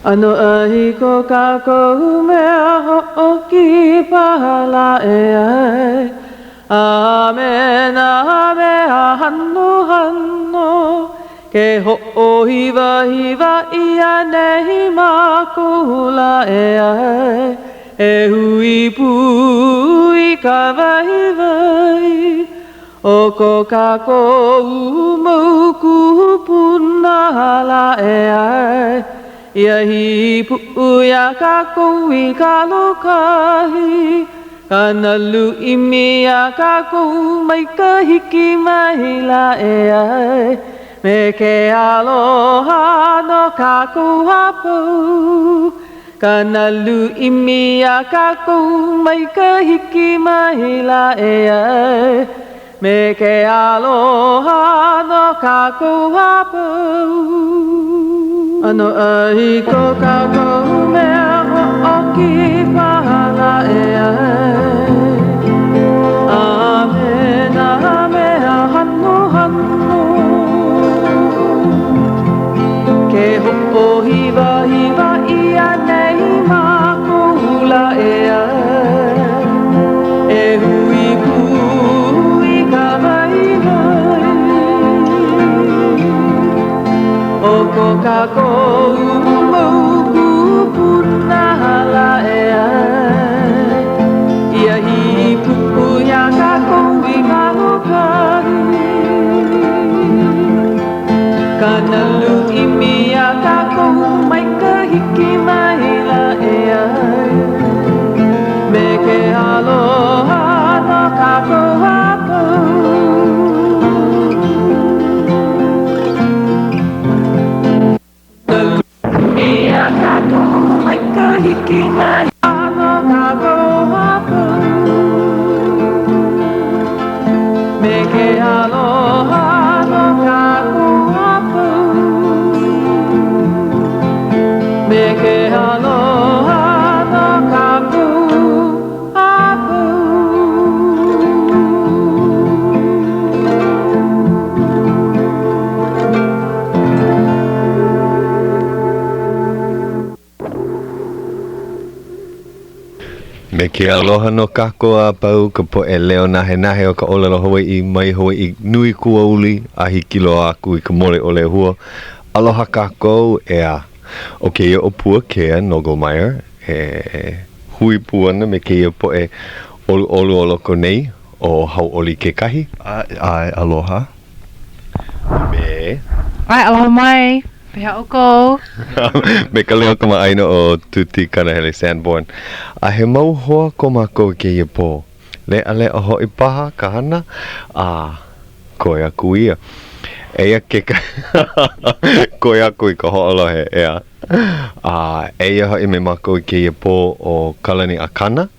Ano ahi ko kako mea ho'oki pahala e ai. Amen, amen, hanno, hanno. Ke ho'ohiva hiva ia nehi makula e ai. E hui pui ka vai vai. O ko kako umauku punala e ai. Ia hi pu'uia kako I kalokahi. Kana lu'i mia kako mai ka hiki mai la e ai. Me ke aloha no kako hapau. Kana lu'i mia kako mai ka hiki mai la e ai. Me ke aloha no kako hapau. Ano ahi ko kako mea ho'oki pahala e ai. Amen, amen, hanno, hanno. Ke ho'ohiva hiva ia nei makula e ai. E hui pui ka vai vai. O ko kako umauku punahala e ai. Ia hi pu'uia kako I kalokani. Kana lu'i mia kako mai ka hiki mai la e ai. Me ke aloha no kako hapau. Mia kako mai ka hiki mai no kako hapau. Me ke aloha no kako hapau. Me ke aloha no kako hapau. Me ke aloha no kako a pau ka po e leo nahe nahe o ka olelo Hawai'i mai Hawai'i nui kua uli a hiki loa aku I ka mole o le hua. Aloha kako ea o ke ia o Puakea Nogelmeier e hui puana me ke ia po e olu olu o loko nei o hau oli ke kahi. Ai aloha. Me Ai aloha mai. Pea o ko. Me ka leo ka maaina o tuti kanahele Sanborn. A he mau hoa ko mako ke ia po. Lea lea hoi paha ka hana. Koe aku ia. Eia ke ka koe aku I ka ho'olohe ea. Eia hoi me mako ke ia po o Kalani Akana.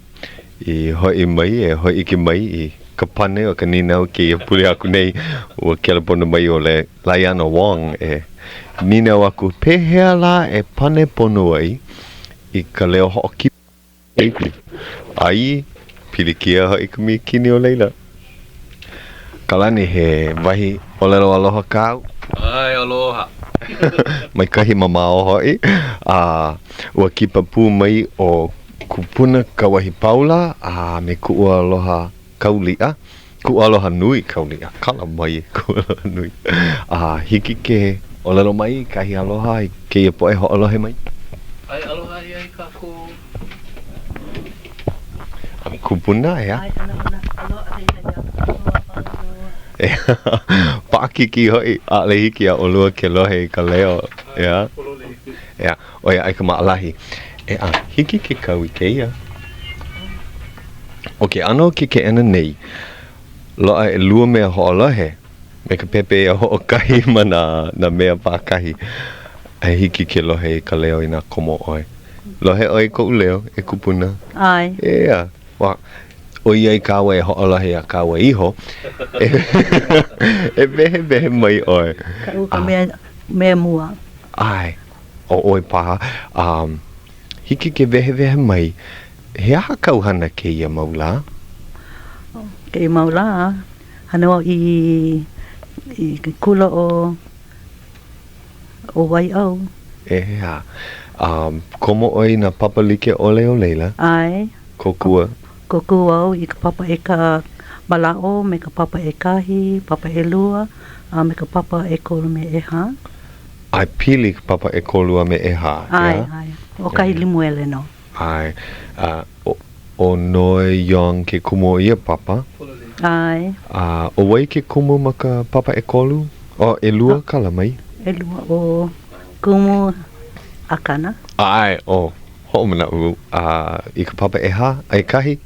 I hoi mai e hoi ki mai I ka pane o ka ninau ke ia puli aku nei. Ua ke alapona mai o le Laiana Wong e. Ninau aku pehea la e pane pono ai I ka leo ho'oki ai pilikia hoi ka mikini o leila. Kalani he wahi o lelo aloha kau. Ai aloha. Mai kahi mamao hoi. Ua kipa pū mai o kupuna ka wahi paula me ku'ua aloha kaulia. Ku'ua aloha nui kaulia. Kala mai ku'ua aloha nui. Hiki ke o lelo mai kahi aloha I ke ia poe ho'olohe mai. Ai aloha ai kako. Kupuna ea. Paakiki hoi a le hiki a olua ke lohe I ka leo. Ea. Ea. Oia ai ka maalahi. Hiki ke kau I ke ia. Ok, ano ke ena nei. Loa e lua mea ho'olohe. Me ka pepe a ho'okahi ma na mea pākahi. E hiki ke lohe I ka leo I nā komo oi. Lohe oi kou leo e kupuna. Ai. Ea. Wa. O ia I kawa e ho'olohe a kawa iho. E behe mai oi. Ka uka mea mua. Ai. O oi paha. Hiki ke vehe mai. He aha kauhana ke ia maula? Ke maula. Hano I kula o wai au. Ea. Komo oi na papa like ole o leila. Ai, Kokua. koku au I ka papa e ka malao, me ka papa e kahi, papa e lua, me ka papa e kolu me e ha. Ai pili ka papa e kolua me e ha. Ai, yeah? ai, o kahi limuele no. Ai. O noi yong ke kumu ia papa. Ai, O wai ke kumu ma ka papa e kolu? O e lua kala mai? e lua o kumu akana, Ai, ho mana u. I ka papa e ha, ai kahi?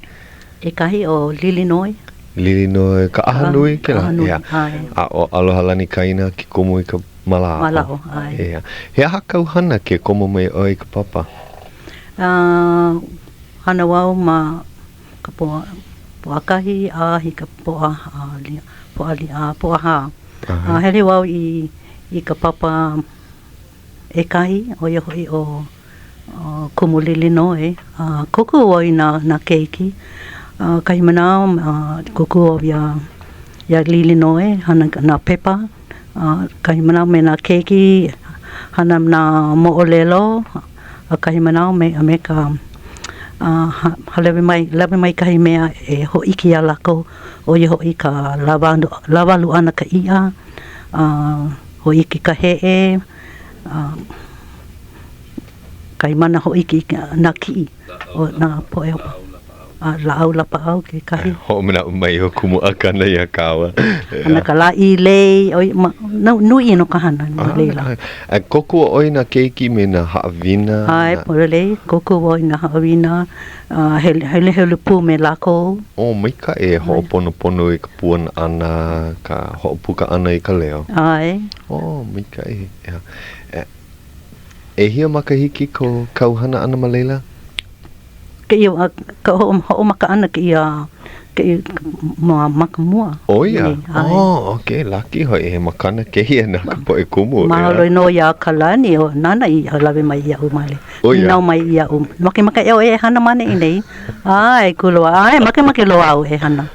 e kahi o lilinoi. Lili no ka ahanui ke la. Ahanui, Yeah. ai. O aloha lani kaina ke kumu I ka malao. Malao, ai. Yeah. He aha kauhana ke kumu mai o I ka papa? Hana wau ma ka poa kahi a hi ka poa ha. Hele wau I ka papa e kahi o ia hoi o kumu lilinoi. Koku o I na keiki. Kahi manao koku o ia lilinoi hana na pepa. Kahi manao me na keiki hana na mo'olelo. Kahi manao me ka lewe mai kahi mea e ho'iki a lako o ia hoi ka lavalu ana ka ia. Ho'iki ka he'e. Kai mana ho'iki na ki'i o na po'eopa. La'au lapa'au ke kahi. Ho mana mai o kumu akana ia kawa. Ana ka la'i lei, nui no ka hana, no leila. Koku oi na keiki me na ha'awina. Ai, pore lei, koku oi na ha'awina, hele pu me lako. Mai ka e ho'oponopono I ka puana ana, ka ho'opuka ana I ka leo. Ai. Mai ka e. E hia makahiki ko kauhana ana ma leila? Ka ho'o maka ana ki ia maka mua. Ia? Okay, laki hoi he makana ke hia na ka po e kumu. Mahalo no ia kalani o nana I lawe mai ia umale. Nau mai ia Maka eo e hana mane I nei. Ai, kuloa. Ai, make loa au e hana.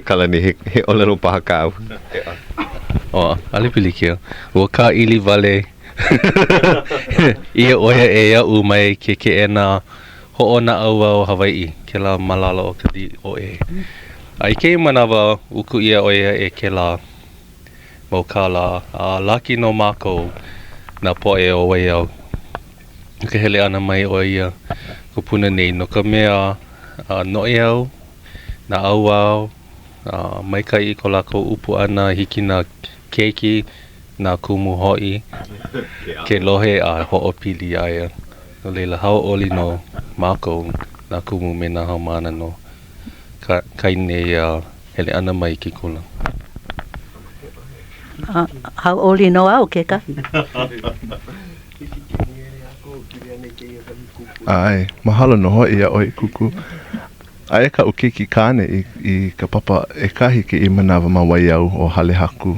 Kalani, he olelo paha ka au. Alipili kia. Ua ka ili vale. Ia oia e ia umai ke ena ho'ona au au Hawai'i. Ke la malala o ka di o e. Ai kei manawa uku ia oia e ke la maukala. Laki no mākou na poe o wai au. Ke hele ana mai o ia kupuna nei no ka mea noe au, na au au, mai kai I ko lako upu ana hiki na keiki, na kumu hoi, ke lohe a ho'opili aia. No leila hao oli no mākou na kumu me na haumana no kai nei hele ana mai ki kula. Hau oli no au ke kahi. Ai, mahalo no hoi ia oi kuku. Ai ka ukiki kane I ka papa e kahi ke I manawa ma wai au o hale haku.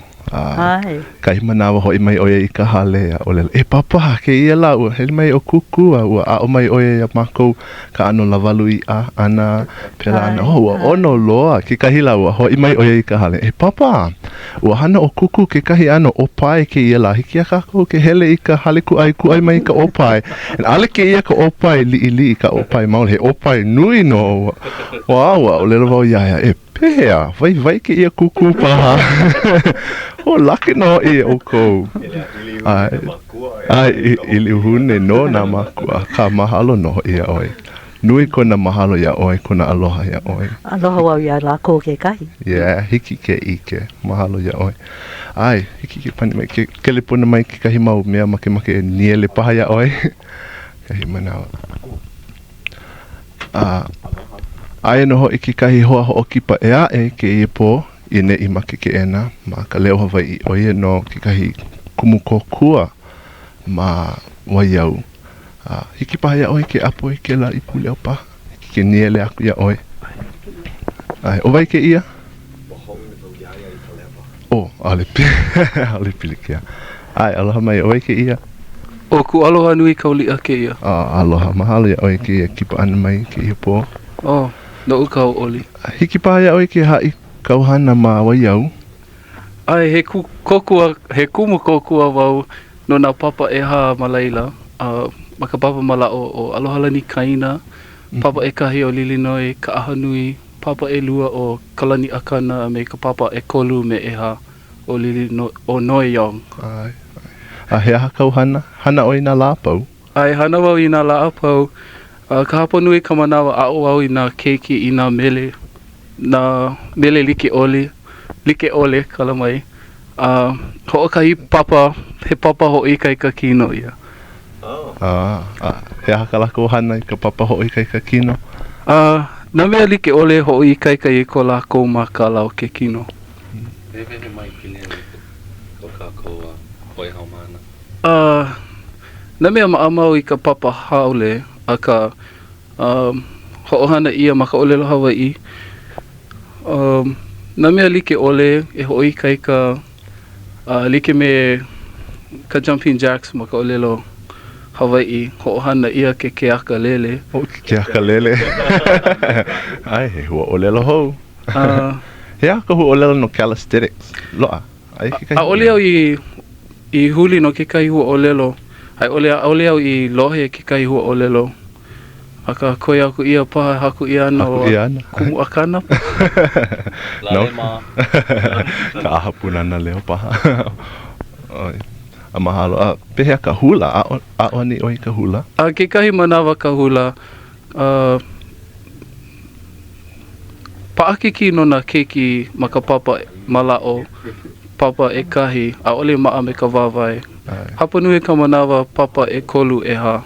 Kai manawa hoi mai oia I ka hale a ole papa ke ia la ua hele mai o kuku ua a o mai oia ia mako ka ano lavalu I a ana pela ana ua ono loa ke kahi la ua hoi mai oia I ka hale papa ua hana o kuku ke kahi ano opai ke ia la hiki a kako ke hele I ka hale ku ai mai ka opai ale ke ia ka opai li ka opai maule he opai nui no ua ole la wau iaia pea, vai ke ia kuku paha. Laki no I o kou. Ai, ili uhune no na makua. Ka mahalo no ia oi. Nui kona mahalo ia oi, kona aloha ia oi. Aloha wau ia lako ke kahi. Hiki ke ike. Mahalo ia oi. Ai, hiki ke pani mai. Ke kelepuna mai ke kahi mau mea make niele paha ia oi. Kahi manawa. Ai no ho iki kahi hoa ho kipa e ke I po I ne I make ke ena ma Ka Leo Hawaiʻi o ia no ki kahi kumu kokua ma wai au. Hiki paha ia oi ke apo I ke la I pule o paha. Hiki ke niele aku ia oi. Ai, o vai ke ia? Ale pili kia. Ai, aloha mai, o vai ke ia? O ku aloha nui kaulia ke ia. Aloha, mahalo ia oi ke ia kipa ana mai ke ia po. No ukau oli. Hiki paha ia oi ke hai kauhana ma wai au. Ai he kumu kokua wau no na papa e ha ma leila. ma ka papa malao o Alohalani Kaina, papa ekahi o Lilinoi, ka ahanui, papa lua o Kalani Akana me ka papa kolu me eha o Lilinoi o Noeong. Ai. A hea hakau hana oi nā lāpau. Ai hana wau I nā laapau, ka hapa nui ka manawa a'o wau I nā keiki I nā mele like ole kala mai. Ho'okahi papa, he papa ho'i kai ka kino ia. Hea haka lako hana I ka papa ho'i kai ka kino? Nā mea like ole ho'i kai I ko lako ma ka lau ke kino. Hehe mai pili o kākou hoi haumana. Nā mea maamau I ka papa haole a ka ho'ohana ia ma ka olelo Hawai'i. Nā mea like ole e ho'i kai ka like me ka jumping jacks ma ka olelo Hawai'i. Ho'ohana ia ke keaka lele. Ke aka lele. Ai, he hua olelo hou. He aka hua olelo no calisthenics. Loa. A ole au I huli no ke kai hua olelo. Ai ole au I lohe ke kai hua olelo. Aka koe aku ia paha haku ia ana o kumu akana. Lale ma. Ka aha punana leo paha. A mahalo. Pehe ka hula. A oni oi ka hula? Ke kahi manawa ka hula. Paakiki no na keiki ma ka papa malao. Papa kahi. A ole maa me ka wawai. Hapa nui ka manawa papa kolu eha.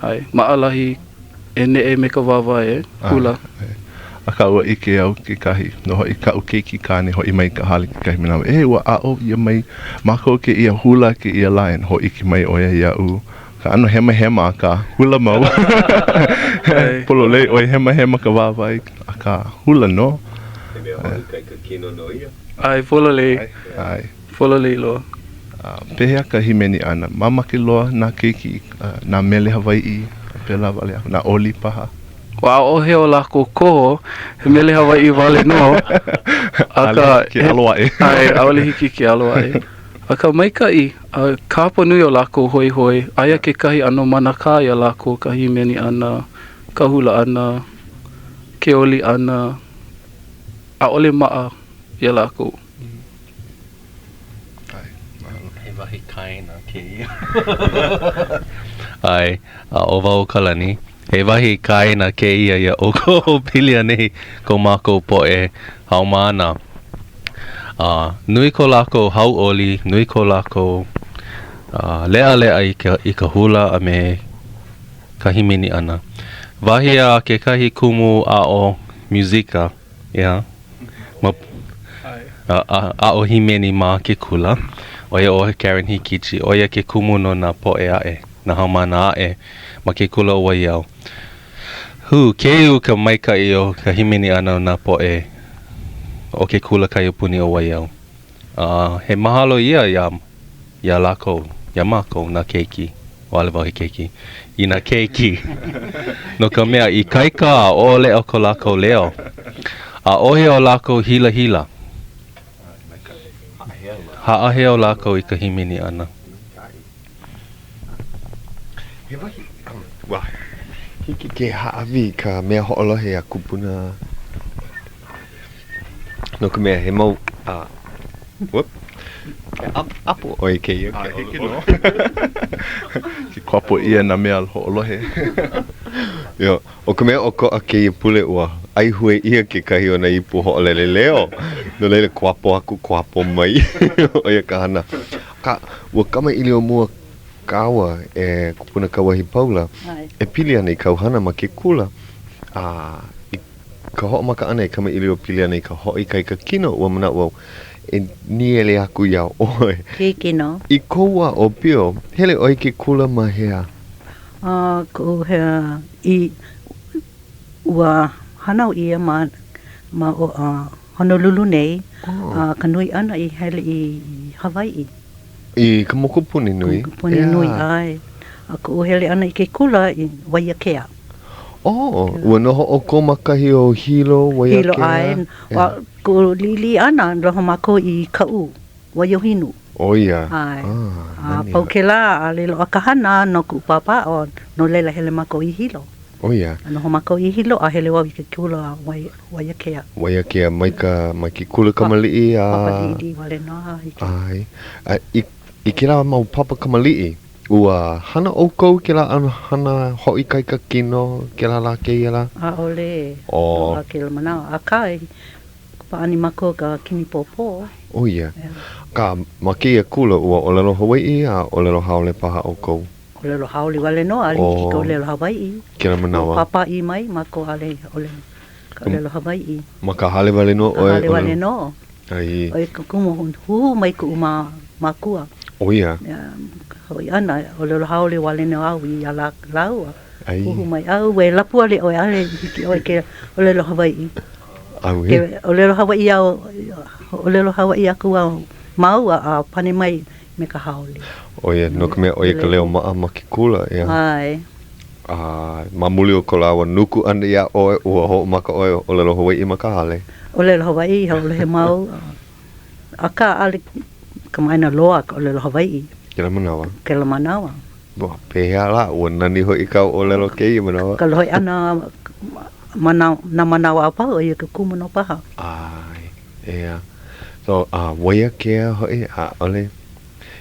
Ai, maalahi ne me ka wawai hula. A ka ua ike au ke kahi. No hoi ka u keiki kāne hoi mai ka hali ke kahi manawa. Ua ao ia mai. Mako ke ia hula ke ia lion. Hoi iki mai oia ia u. Ka ano hema ka hula mau. Polo lei oi hema ka wawai. A ka hula no. Ai, polo lei. Polo lei loa. Pehea ka himeni ana. Mamake loa nā keiki, nā mele Hawai'i, pela wale aku, nā oli paha. Wa o heo lako koho, he mele Hawai'i wale no. Ale ke aloae. Ai, aole hiki ke aloae. Aka maikai, ka hapa nui o lako hoi, aia ke kahi ano manaka ia lako, ka himeni ana, ka hula ana, ke oli ana, a ole maa ia lako. Wahi kaina ke ia. Ai, o wau Kalani. He wahi kaina ke ia o ko pilia nei ko mākou po haumana. Nui ko lako hau oli, nui ko lako lea I ka hula a me ka himini ana. Wahi a ke kahi kumu a o musika, ia. A o himeni ma ke kula. Oia o Karen Hikichi, oia ke kumu no na poe ae, na haumana ae, ma ke kula o waiau. Keu ka maikai o ka himeni ana na poe, o ke kula kaiupuni o waiau. He mahalo ia ia lako, ia mako na keiki, o ale wau he keiki, I na keiki. No ka mea, I kaika o leo ko lako leo, a ohe o lako hila. Ha'ahe o lako I ka himini ana. He wahi, hiki ke ha'awi ka mea ho'olohe a kupuna. No ka mea he mau, apo oi ke ia. Hiki no. Ki kwapo ia na mea ho'olohe. Yo, o ka mea o ko'a ke ia pule ua. Ai hue ia ke kahi o na ipu ho'olele leo. No leile kwapo mai. Oia ka hana. Ua kama ili o mua kawa kupuna kawahi paula. E pili ana I kauhana ma ke kula. I ka ho'omaka ana kama ili o pili ana I ka ho'i kai ka kino ua mana ua. Niele aku iau oe. Ke kino. I koua o pio, hele oi ke kula ma hea. Ko hea I ua hanau ia ma o Honolulu nei, ka nui ana I hele I Hawai'i. I ka mokopuni nui? Mokopuni nui, ai. Ko hele ana I ke kula I Waiakea. Ua noho o ko makahi o hilo, Waiakea? Hilo ai. Ko lili ana, roho mako I kau, waiohinu. O ia. Ai. Nani Pau ke la, a lelo a kahana no ku papa o no lela hele mako i hilo. O ia. No ho mako i hilo a hele wau i ke kula waiakea. Waiakea mai ki kula kamali'i a... Papa di wale noa. Ai. I ke la mau papa kamali'i. Ua hana o kou ke la hana hoi kai ka kino ke la la ke ia la? A ole. O. A ke la manao. A kai. Paani mako ka kini popo. O ia. Ka maki ia kula ua o lelo Hawai'i a o lelo haole paha o kou? O lelo haole wale no, ali ki ka o lelo Hawai'i. Kira manawa. Papa i mai, mako ale o lelo Hawai'i. Ma ka hale wale no? Hale wale no. Ai. O i ka kumo hu mai ku makua. O ia. Hoi ana, o lelo haole wale no au i a laua. Ai. Hu mai au, we lapu ale o ale hiki o ke o lelo Hawai'i. Au he? O lelo Hawai'i au, o lelo Hawai'i aku au mau a pane mai me ka haole. O ia, no ka mea o ia ka leo maa ma ki kula, ia. Ai. Mamuli o ko lawa nuku ana ia oe ua ho maka oe o lelo Hawai'i ma ka hale. O lelo Hawai'i, hau lehe mau. A ka ale ka maina loa o lelo Hawai'i. Kira manawa. Kela manawa. Boa, pehea la, ua nani hoi kau o lelo kei manawa. Ka loi ana na manawa a pau o ia ka kumano paha. Ai, ia. So, waiakea hoi, ole.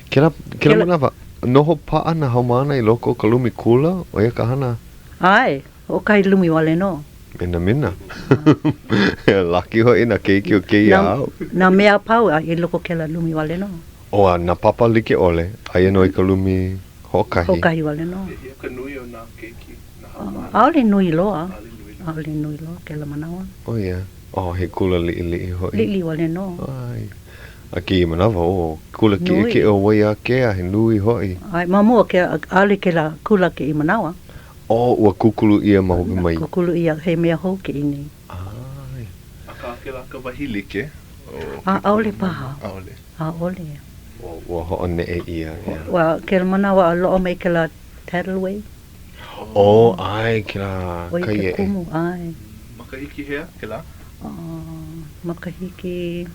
Kira manawa, noho paa na haumana i loko ka lumi kula o ia ka hana? Ai, o kai lumi wale no. Mina. Laki hoi na keiki o kei au. Na mea pau a i loko kela lumi wale no. O na papa like ole, aia no i ka lumi hokahi. Hokahi wale no. Ia ka nui o nā keiki na haumana. Aole nui loa. Aole nui loa, kela manawa. O ia. O, he kula li hoi. Li wale no. Ai. A ki i manawa o, kula ki ike o waiakea, he nui hoi. Ai, mamua ke ale ke la kula ke i manawa. O, ua kukulu ia mahobi mai. Kukulu ia he mea hou ke ini. Ai. A ka ke la ka wahilike. Aole paha. Aole. Aole. Ua ho'o ne e ia. Wa ke manawa a lo'o mai ke la Tattleway. O, ai, ki la O i kai ke e. kumu, ai. Makahiki hea, ke la? Makahiki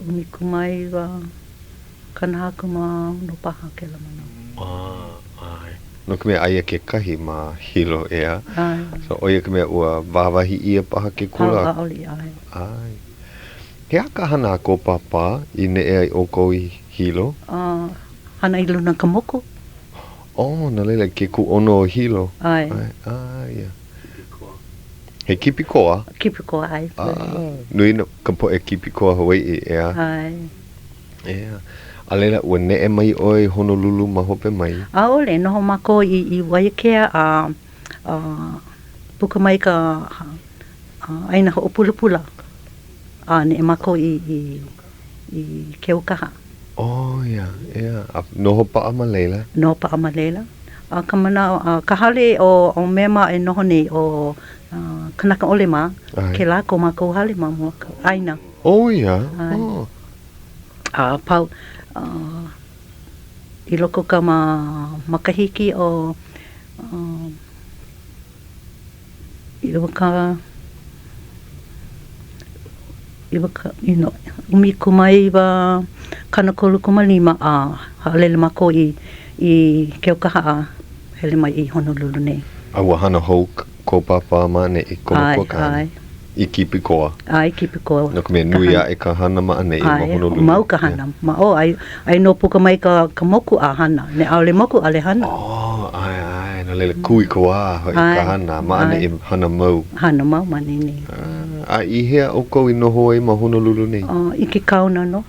umikumai wa kanahaku ma no paha ke la manawa. Ai. No ka mea aia ke kahi ma hilo ea. Ai. So, oia ka mea ua wawahi ia paha ke kula. Aole, ai. Ai. He aka hana ko papa i ne ea i oko i hilo? Hana i luna ka moko. O, na leila ke ku ono o hilo. Ai. Ai, ia. He kipi koa? Kipi koa, ai. Nui na ka po e kipi koa Hawai'i ea. Ai. Ea. A leila ua ne e mai oi Honolulu ma hope mai. Aole, noho mako i Waiakea puka mai ka aina ho pula. Ne e mako i Keukaha. Oh, ia, ia. Noho pa'a ma leila? Noho pa'a ma leila. Ka mana, ka hale o mema e noho nei o kanaka ole ma. Ke la ko mako hale ma mua ka aina. Oh, ia. Pau, i loko ka makahiki o umikumai wa kanakolu kumalima halele mako i Keukaha hele mai i Honolulu nei. Ua hana hou ko papa ma ne i koma ka. Ai. I kipi koa. Ai, kipi koa. No ka mea nui a e ka hana ma ane i ma Honolulu. Mau ka hana. Ma o, ai no puka mai ka moku a hana. Ne aole moku ale hana. Oh, ai. No lele kui koa hoi ka hana. Ma ane i hana mau. Hana mau ma nini. A i hea o kou i noho ai ma Honolulu nei? I ke kauna no.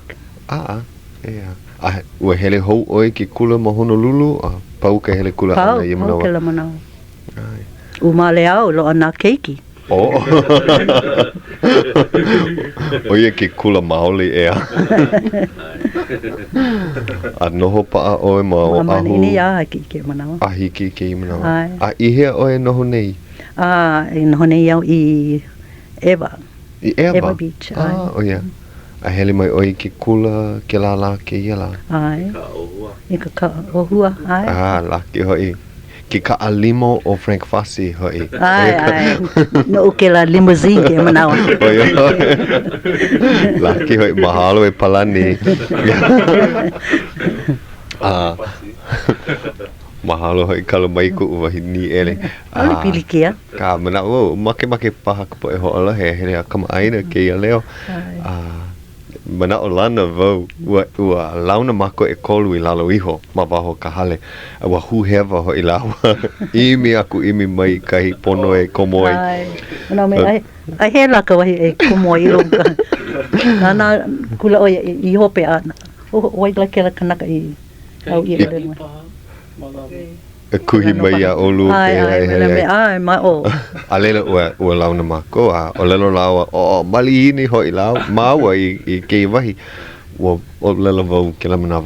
Ea. Ua hele hou oi ke kula ma Honolulu? Pau ka hele kula ana i manawa? Pau ke la manawa. Umale au lo ana keiki. O ia ke kula maoli ea. A noho pa'a oe ma o ahu. Manini a hiki ke manawa. A hiki ke i manawa. A i hea oe noho nei? I noho nei au i Eva. I Eva? Eva Beach. O ia. A hele mai oe ke kula ke la ke ia la. Ai. I ka ohua. Ai. Laki hoi. Ki ka alimo o Frank Fassi hoi. Ai. No ke la limousine ke manawa. Laki hoi mahalo e palani. Mahalo hoi kalamaiku wahi ni ele. Pili kia. Ka mana o make paha ka po e ho'ola he hele a kama aina ke ia leo. Mana o lana vau ua launa mako e kolu I lalo iho ma waho ka hale. Ua huhewa ho I lawa. Imi aku imi mai kahi pono e komo ai. Mana me ai he laka wahi e komo I longa. Nana kula o I hope ana. Oi la ke la kanaka I au I le. E kuhi mai a olu ai ma o alela ua launa mako o lelo lawa o mali ini ho I lao maua I ke wahi o lelo vau ke la mana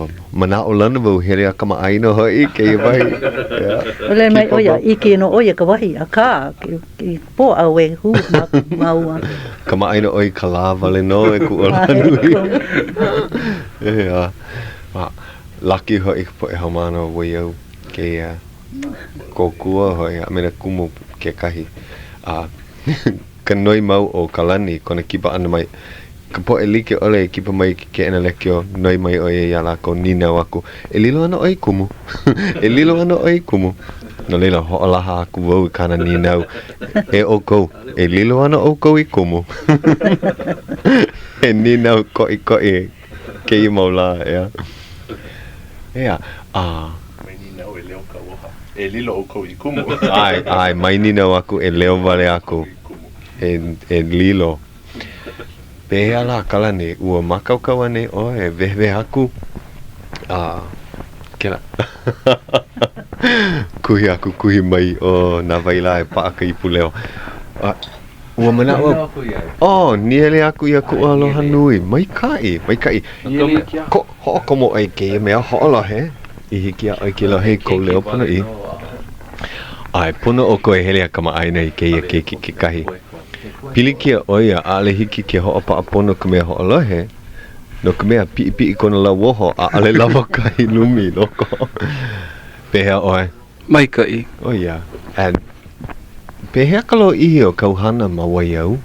o lana vau here a kama aina ho I ke wahi ole mai oia I ke no oia ka wahi a ka ki po a we hu maua kama aina oi ka la vale no e ku ola nui laki ho I po e hamana o iau ke kokua hoi a mena kumu ke kahi ka noi mau o Kalani kona kipa ana mai ka po e like ole kipa mai ke ena lekio noi mai o e ala ko nina waku e lilo ana oi kumu e lilo ana oi kumu no lilo ho alaha aku wau I kana ninau e oko e lilo ana oko I kumu e ninau ko I ke I maula E lilo o kou I kumu. Ai, mai nina aku e leo vale aku. E lilo. Pehea la Kalani, ua makaukau ane o e vehve aku. Kena. Kuhi mai o na vaila e paaka I puleo. Ua mana o. Niele aku I aku aloha nui. Mai kai. Ko ho komo ai ke mea ho alohe. I hiki a ai ke la hei ko leo pana I. Ai, pono o koe hele a kama aina I keia ke kahi. Pili kia oia ale hiki ke ho'a pa a pono ka mea ho'a lohe. No ka mea pi kona la woho a ale lava kahi lumi loko. Pehea oe. Mai kai. Oia. And pehea ka lo ihi o kauhana ma wai au.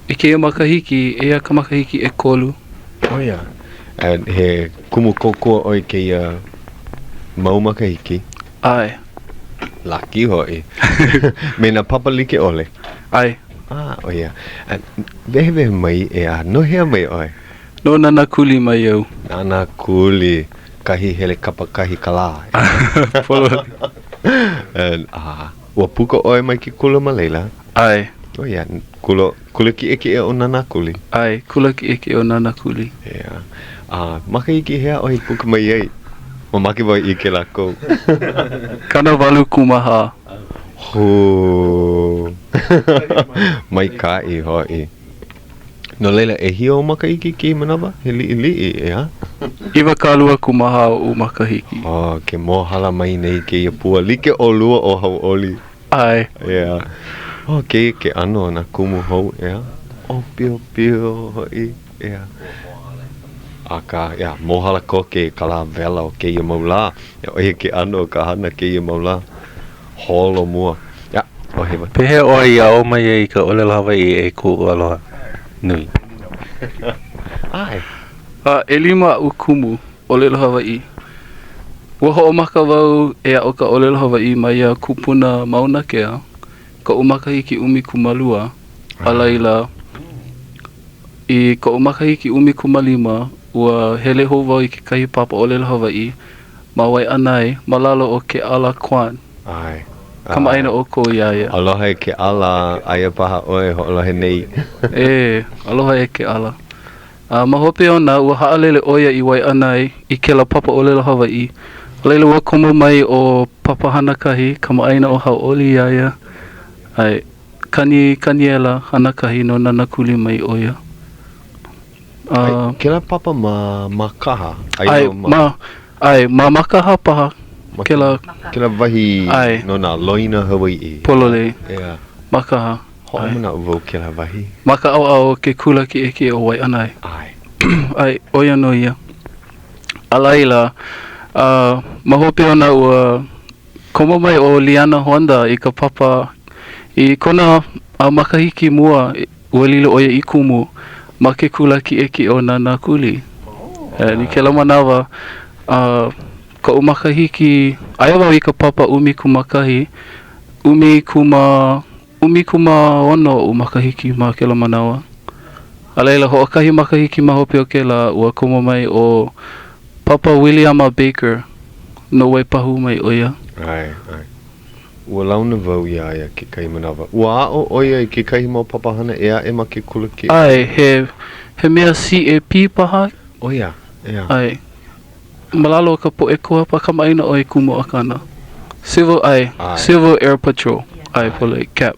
I keia makahiki, ea ka makahiki e kolu. Oia. And he kumu kokoa oi keia mau makahiki. Ai. Laki hoi. Mena papa like ole. Ai. Oia. Vehe mai e a no hea mai oi. No nana kuli mai au. Nana kuli. Kahi hele kapa kahi kala. Polo. And ua puka oi mai ki kula ma leila. Ai. Oia. Kula ki eke e o nana kuli. Ai. Kula ki eke o nana kuli. Yeah. Maka iki hea oi puka mai ei. O maki wai ike lako. Kana walu kumaha. Mai kai hoi. No leila e hia o makahiki ki manawa? He li ea? Iwa kalua kumaha o makahiki. Ke mohala mai nei ke ia pua. Like o lua o hau oli. Ai. Yeah. Ke ano na kumu hou ea. Pio hoi ea. Aka, mohala ko ke kala vela o ke ia maula. Oia ke ano ka hana ke ia maula. Holo mua. Hewa. Pehe o ia o mai e ka olelo Hawai'i e ku aloha nui. Ai. E lima ukumu olelo Hawai'i. Ua ho'o maka wau ea o ka olelo Hawai'i mai a kupuna mauna kea. Ka umakahiki umi kumalua. Alaila. I ka umakahiki umi kumalima. Ua hele ho wau I ke kahi papa olelo Hawai'i. Ma wai anai malalo o ke ala kwan. Ai. Kama aina o ko iaia. Aloha e ke ala aia paha oe ho'olohe nei. Aloha e ke ala. Ma hope ona ua haalele oia I wai anai I ke la papa olelo Hawai'i. Leila ua komo mai o papa hana kahi kama aina o hau oli iaia. Ai kaniela hana kahi no nana kuli mai oia. Ke la papa ma kaha? Ma makaha paha. Ke la wahi no na loina Hawai'i. Polole. Yeah. Makaha. Ho'o mana uvau ke la wahi. Maka au ke kula ki eke o wai anai. Ai, oia no ia. Alaila, ma hope ona ua Koma mai o Liana Honda I ka papa I kona makahiki mua ua lilo oia I kumu ma ke kula ki eki o nana kuli. Ni ke la manawa ka makahiki aia wau I ka papa umi kumakahi umi kuma ono makahiki ma ke la manawa. A leila hoʻokahi makahiki ma hope o ke la ua koma mai o Papa William Baker no waipahu mai oia. Ai. Ua launa wau ia ke kai manawa. Ua o oia I ke kai mau papahana ea ma ke kula ki. Ai, he mea CAP paha. Oia, ea. Ai. Malalo ka po e koa pa kamaina o e kumo akana. Civil Air Patrol. Ai, pole, cap.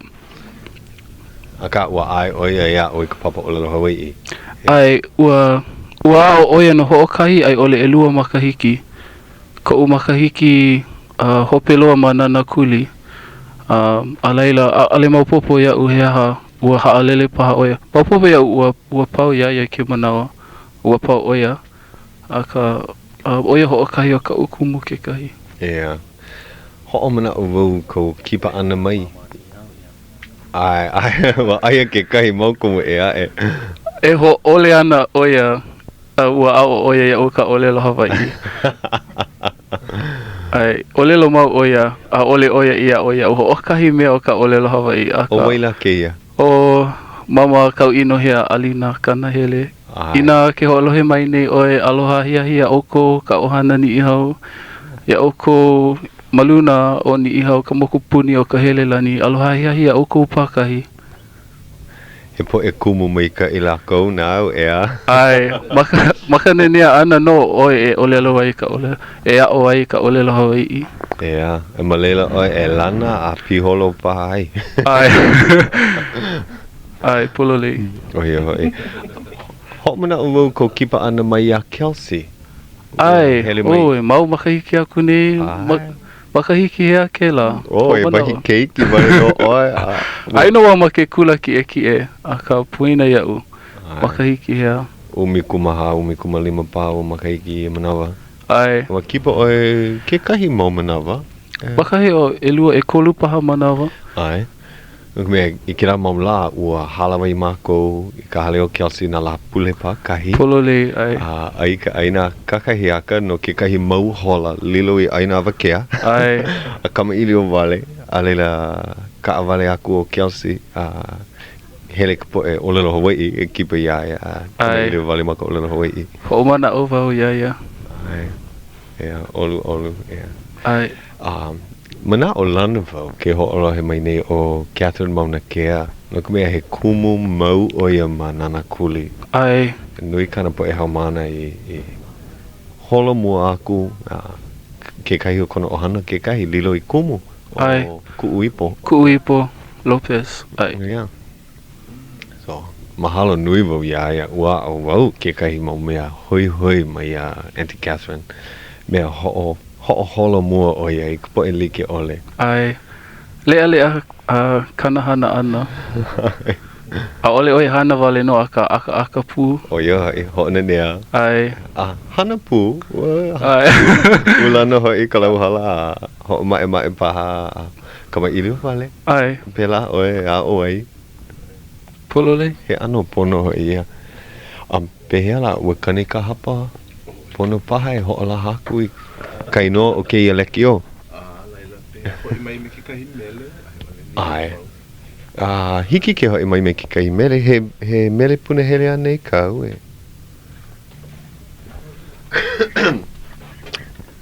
Aka ua ai oia ea o ka papa o lalo Hawai'i. Ai, ua o oia no hoʻokahi ai ole elua makahiki. Ka makahiki hope loa ma nana kuli. A leila, ale maupopo ia u heaha ua haalele paha oia. Maupopo ia ua pau ia ke manawa. Ua pau oia. Aka oia hoʻokahi o ka ukumu ke kahi. Ea. Ho'o mana o wau ko kipa ana mai. Ai, wa aia ke kahi mau kumu ea e. E ho ole ana oia ua ao oia ia o ka olelo Hawai'i. Ai, olelo mau oia, a ole oia ia oia o hoʻokahi mea o ka olelo Hawai'i. O waila ke ia? O mama kau ino hea alina kanahele. Ina ke hoʻolohe mai nei oe aloha hia oko ka ohana ni ihau. Ia oko maluna o ni ihau ka mokupuni o ka hele lani aloha hia oko upakahi. He po e kumu mai ka I lākou nāu ea. Ai, maka nenea ana no oe e olelo ai ka olelo. E ao ai ka olelo Hawai'i. Ea, e malela oe e lana a piholo paha ai. Ai. Ai, pololei. Oia hoi. Ho mana o wau ko kipa ana mai a Kelsey. Ai, oe, mau makahiki aku nei. Makahiki hea ke la. Oh, e mahi keiki mai no oe. Ai no wa ma ke kula ki e. A ka puina iau. Makahiki hea. Umi kumaha, umi kumalima pa o makahiki e manawa. Ai. Wa kipa oe ke kahi mau manawa. Makahi o elua e kolu paha manawa. Ai. Me I kira mau la ua halawa I mākou I ka haleo Kelsey na la pule pa kahi. Pololei, ai. Ai ka aina kakahi aka no ke kahi mau hola lilo I aina awakea. Ai. A kama ili o wale. A leila ka awale aku o Kelsey. Hele ka po e olelo Hawai'i e kipa ia. Kama ili o wale maka olelo Hawai'i. Ho'omana o vau ia. Ai. Ea, olu, ea. Ai. Mana o lana wau ke ho'olohe mai nei o Catherine Mauna Kea. No ka mea he kumu mau o ia ma nana kuli. Ai. Nui kana po e haumana I holo mua aku ke kahi o kono ohana ke kahi lilo I kumu. Ai. Kuuipo. Kuuipo Lopez. Ai. Yeah. So, mahalo nui wau ia ua o wau ke kahi mau mea hoi mai Auntie Catherine. Mea ho'o holo mua o ia I kupo e like ole. Ai. Lea kanahana ana. A ole oi hana wale no aka pu. O ia ho'ona nea. Ai. Hana pu. Ai. Ulana hoi ka lauhala ho mai paha kama ili wale. Ai. Pela oe a oe. Polole. He ano pono hoi ia. Pehea la ua kani ka hapa. Pono paha e ho'ola haku I kaino o ke ia leki o. Hoi mai me ke kahi mele. Ai. Hiki ke hoi mai me ke kahi mele. He mele pune hele anei kau e.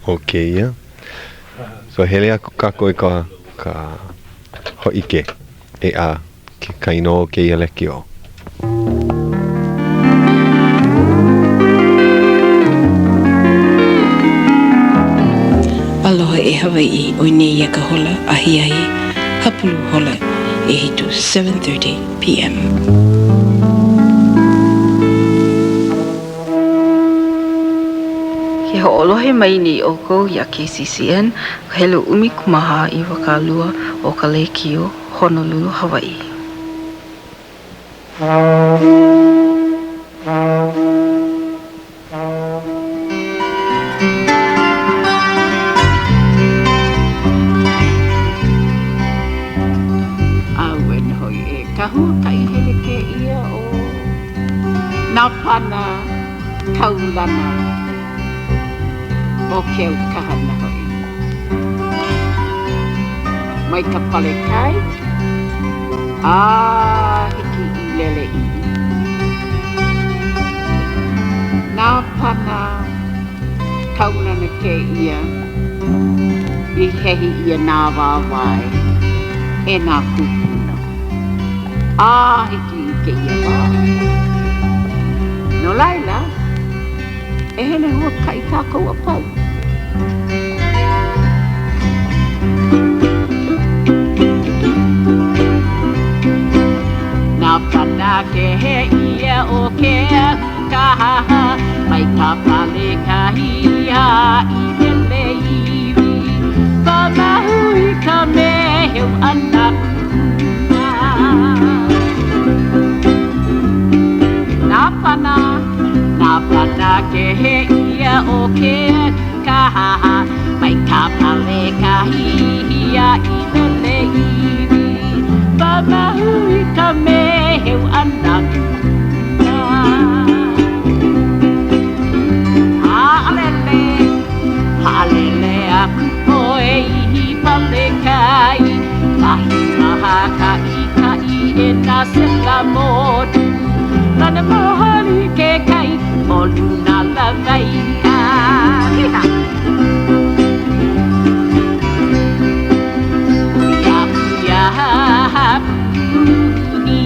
Ok ia. So hele aku kako I ka hoi ke. E ke kaino o ke ia leki o. Aloha e Hawai'i o nei ia ka hola ahiahi hapulu hola e hitu 7:30 p.m. Ke ho'olohe mai ni oko ia KCCN hele umi kumaha I wakalua o ka Lekio Honolulu, Hawai'i. Nā pana kaulana o keu kahana hoi. Mai ka pale kai, hiki I lele I. Nā pana kaulana ke ia, I hehi ia nā wāwai, e nā kupuna. Hiki I ke ia wā. No laila, e hele hua kai kākou a pau. Nā pana ke he ia o ke kaha, mai ka pale kahia I hele iwi. Pamahu I ka meheu ana kuna. Nā pana ke he ia o ke kaha, mai ka pale kahia I hele iwi. Pamahu I ka meheu ana kuna. Ha'alele aku poe I pale kai, lahi maha ka I e nā sela motu. Lana mohani ke kai, o luna lawai a. Puia puni,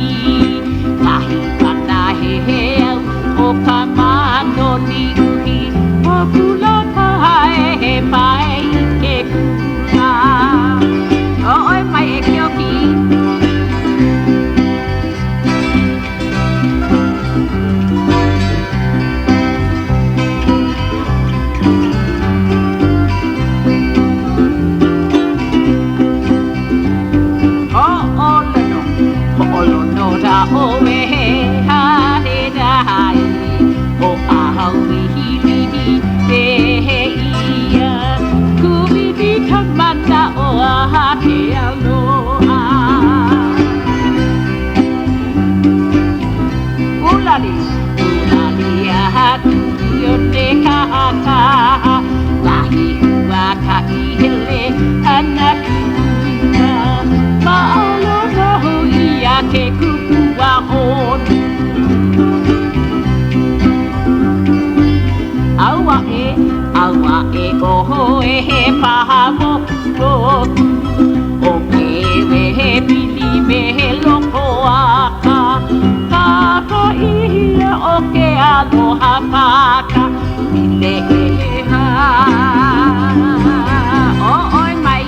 lahi pana he au, o ka mano ni uhi, o kula pae he pae I ke kula. O oi mai e kioki. O e he ha he dai, o a hau I hi te he ia, kubibi ka mana o a he aloha. Ulali a hatu o te kahaka, lahi hua ka I hele ana kuna, maolo noho ia ke kupu. Aua e oho e he paha moku, o ke we he pili me he loko aka, kaka ia o ke aloha paka, pile e he ha. O oi mai.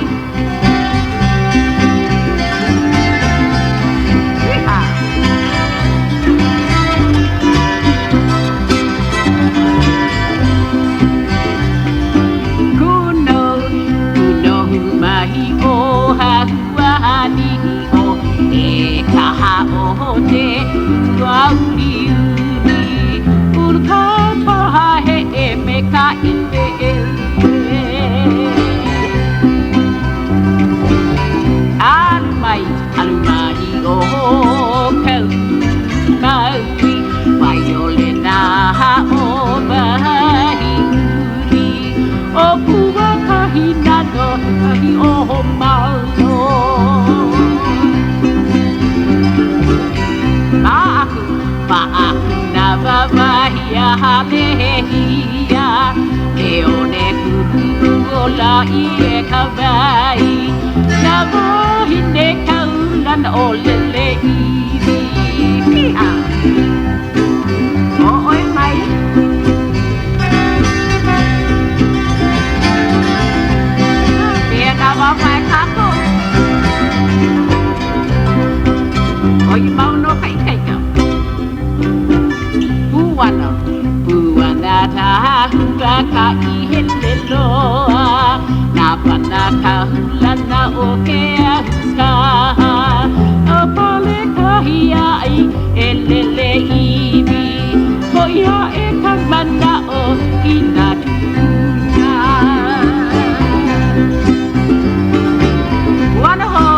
Kaha o te uauri uni, urka paha he e me ka iwe elwe. Alumai o kau maui, waiole nā o mahi uri, o pua kahi nano, kahi o malo. Ma'aku na wawahia halehia, e one kuku o lai e kawai, na wahine kaulan o lele iwi. Piha! O oi mai! Pia na wawai kako. Oi mau no kai kai ka. Puana taha hua ka I hele loa, nā pana ka hulana o ke ahuka, o pale kahi ai e lele iwi, ko ia e ka mana o I nā tuna. Puana ho,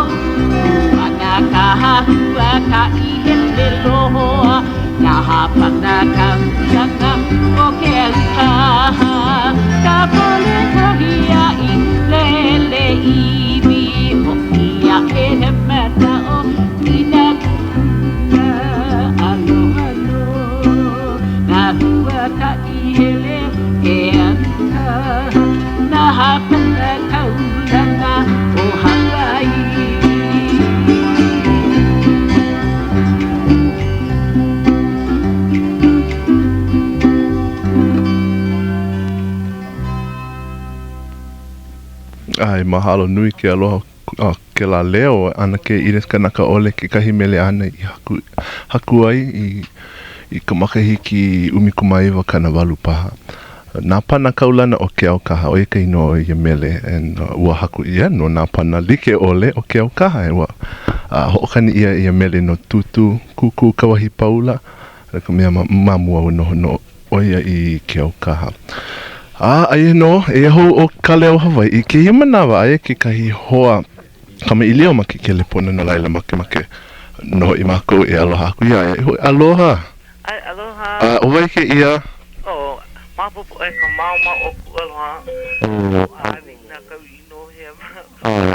puana ka hua ka I hele loa, nā pana ka Ai mahalo nui ke aloha ke la leo ana ke ires kanaka ole ke kahi mele ana I haku ai I ka makahiki umikumaiwa kana walu paha. Nā pana kaulana o ke au kaha o eka ino o ia mele and ua haku ia no nā pana like ole o ke au kaha e ua hookani ia mele no tutu kuku kawahi paula ka mea mamua no o ia I ke au kaha. Ai no e ho o Ka Leo Hawaiʻi ke ia manawa ai ke kahi hoa kama I leo maki ke lepona no laila make no I mako e aloha aku ia aloha. Ai aloha. O vai ke ia. Mapopo e ka mauma o ku aloha. Ani na ka ino hea.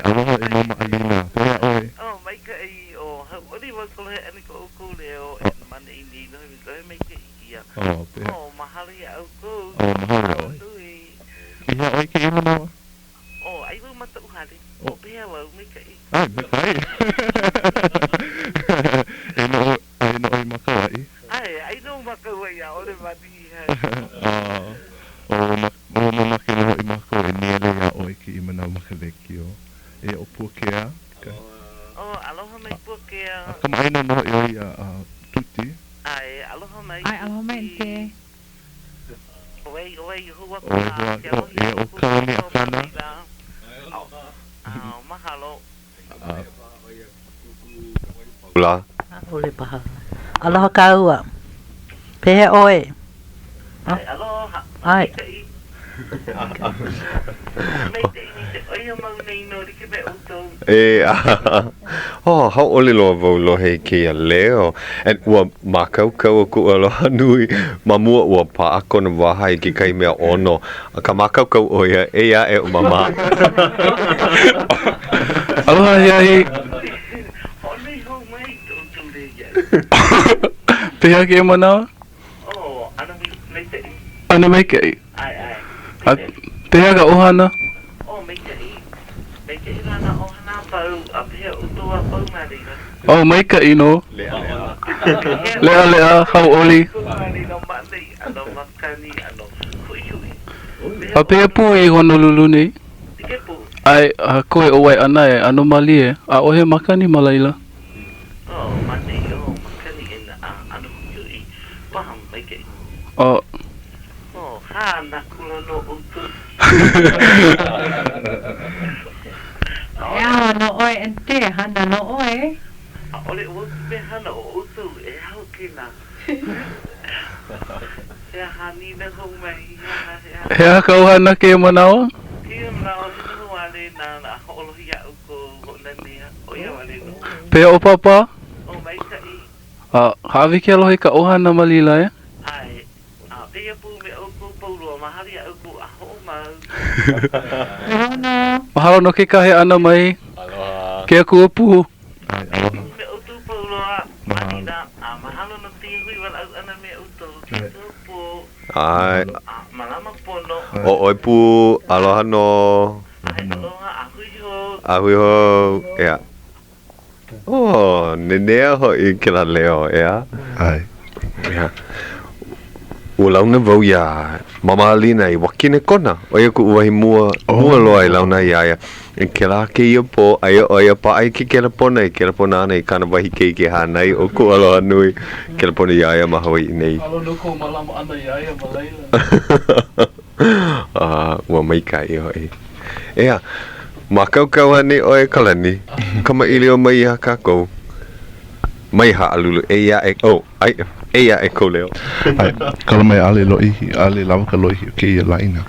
Aloha e mama alina. Pea oi. Mai ka I o hauʻoli wa kolohe ani ka o ku leo e mana I ni no he mai ka ia. Pea. Mahalo ia au ku. Mahalo oi. Ia oi ke ima nawa. Ai wa mata uhari. Pea wa mai ka I. Mai kai. E no oi makawai. Ai no makawai a ole mani. O mamake no I mako e niele ia oi ki I mana makaleki o. E o Puakea. Aloha mai Puakea. Kama aina no I oi tuti. Aloha mai. Aloha mai te. Oi hua kua. E o Kalani Akana. Mahalo. Ula. Ole paha. Aloha kaua. Pehe oe. Aloha. Ai. Hau ole loa vau lohe ke a leo. And ua makaukau ku aloha nui mamua ua paako na waha I ke kai mea ono. Ka makaukau o ia e ia e o mama. Aloha hiahi. Pea ke manawa? Ana mai kei. Pea ka ohana? Mai kei rana ohana pau a pea utoa pau marira. Mai kei no. Lea hau oli. A pea pu I Honolulu nei? Ai koe o wai ana e anomali e a ohe makani malaila. Makani e na anomali paham mai kei. Na kula no utu. Ea no oe ente hana no oe. Ole utu me hana o utu e hau kina. Ea hani na hou mai. Hea ka ohana ke manawa? Kia manawa hinu wale na ho'olohi a uko honania. O ia wale no. Pea o papa? Mai ka I. Hawi ke alohi ka ohana malila e? Pea pu me uko paurua mahari a uko a ho mau. Mahalo no ke kahe ana mai. Aloha. Ke aku pu. Me utu paurua manina mahalo no ti hui wala au ana me utu. Pu. Ai. Malama pono. Oi pu aloha no. Aloha ahui ho. Ahui ho. Ea. Nenea ho I ke la leo ea. Ai. Ea. Ua launa vau ia mama alina I wakine kona. Oia ku uahi mua loa I launa ia. E ke la ke ia po, oia pa ai ke kera pona I kera pona ana I kana wahi ke hanai o ku aloha nui. Kera pona ia ma Hawai'i nei. Alo no ko malama ana ia malaila. Ua maikai hoi. Ea, makaukau hani oe Kalani. Kama ilio mai ha kākou. Mai ha alulu eia e Ka Leo. Ai, kala mai ale lava ka loihi ke ia laina.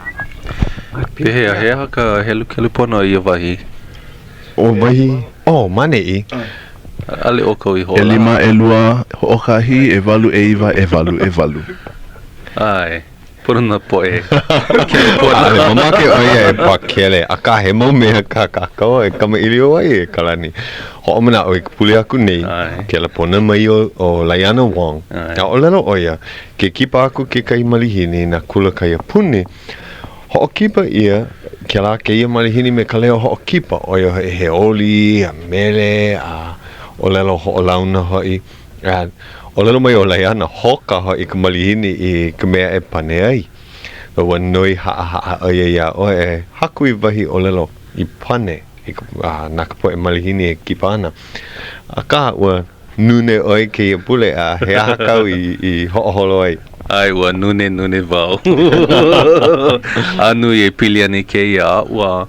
Pehea, hea ka helu pona I wahi. O wahi? Mane I. Ale o kau I hoa. E lima e lua hoʻokahi e walu e iwa e walu. Ai, puruna poe. Ale mamake oia e pakele. A ka he mau mea ka kakao e kama ilio ai e Kalani. Ho'o mana o I puli aku nei. Ke la pona mai o Laiana Wong. A o lelo oia, ke kipa aku ke kai malihini na kula kai a puni. Ho'o kipa ia, ke la ke ia malihini me Ka Leo ho'o kipa. Oia e he oli, a mele, o lelo ho'o launa hoi. O lelo mai o Laiana hoka hoi ka malihini I ka mea e pane ai. Ua noi haa oia ia o e haku I wahi o lelo. I pane naka po e malihini e kipa ana. A ka ua nune oi ke ia pule a he aha kau I ho'oholo ai. Ai ua nune vau. Anu e pili ani ke ia ua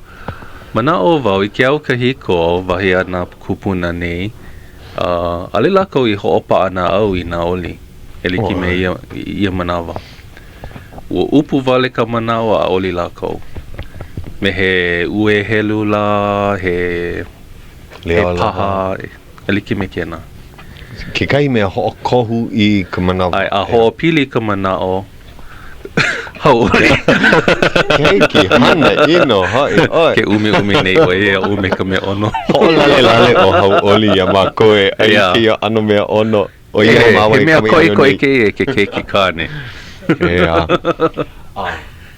mana o vau I ke au kahiko wahi ana kupuna nei. Ale lako I ho'opa ana au I na oli. E liki me ia manawa. Ua upu vale ka manawa a oli lako. Me he ue helu la, he paha, e liki me kena. Ke kai mea ho'okohu I ka manawa. Ai, a ho'opili ka manao. Hauri. Kei ki hana ino, hai, oi. Ke ume nei o e ume ka mea ono. Ho'olale o hau oli ia mā koe, ai ke ia ano mea ono. O ia mawa he mea koi ke keiki kane.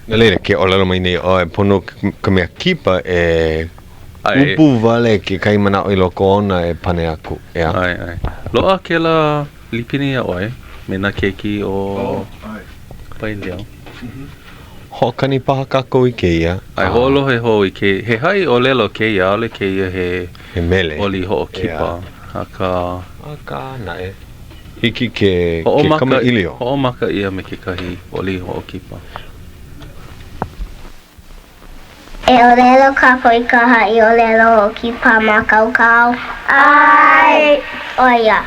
Na leira, ke olalo mai nei o e pono ka mea kipa e upu vale ke kai mana o I loko ona e pane aku. Ai. Loa ke la lipini a oe, me na keiki o pai leo. Ho'okani paha kako I ke ia. Ai ho'olohe ho I ke, he hai o lelo ke ia, ole ke ia he mele. Oli ho'okipa. Aka nae. Hiki ke kama ilio. Ho'omaka ia me ke kahi oli ho'okipa. E o lelo ka koi ka hai o lelo o ki pa ma kaukau. Ai, oia.